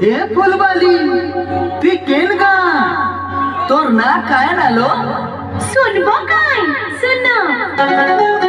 ए फुलवाली ती केन गा तोर ना काय नालो सुनबो काय सुनो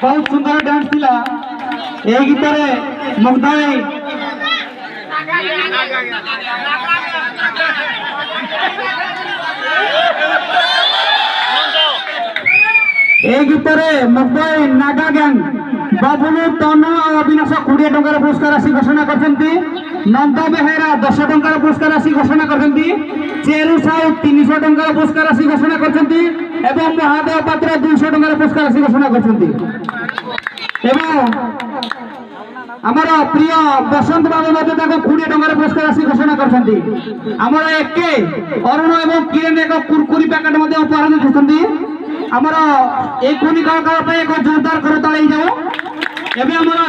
बहुत सुंदर डांस थिला ए गीतरे मुग्धाई ए गीतरे मुग्धाई नागा गैंग ବାବୁଲୁ ତନୁ ଆଉ ଅବିନାଶ 20 ଟଙ୍କାର ପୁରସ୍କାର ରାଶି ଘୋଷଣା କରିଛନ୍ତି। ନନ୍ଦ ବେହେରା 10 ଟଙ୍କାର ପୁରସ୍କାର ରାଶି ଘୋଷଣା କରିଛନ୍ତି। ଚେରୁ ସାହୁ 300 ଟଙ୍କାର ପୁରସ୍କାର ରାଶି ଘୋଷଣା କରିଛନ୍ତି ଏବଂ ମହାଦେବ ପାତ୍ର 200 ଟଙ୍କାର ପୁରସ୍କାର ରାଶି ଘୋଷଣା କରିଛନ୍ତି। ଏବଂ ଆମର ପ୍ରିୟ ବସନ୍ତ ବାବୁ ମଧ୍ୟ ତାଙ୍କୁ 20 ଟଙ୍କାର ପୁରସ୍କାର ରାଶି ଘୋଷଣା କରିଛନ୍ତି। ଆମର ଏକେ ଅରୁଣ ଏବଂ କିରଣ ଏକ କୁରକୁରି ପ୍ୟାକେଟ ମଧ୍ୟ ଉପହାର ଦେଇଛନ୍ତି। ଆମର এই কোনি কলাকার ପାଇଁ ଏକ ଜୋରଦାର କରତାଳି ହେଇଯାଉ। ଏବେ ଆମର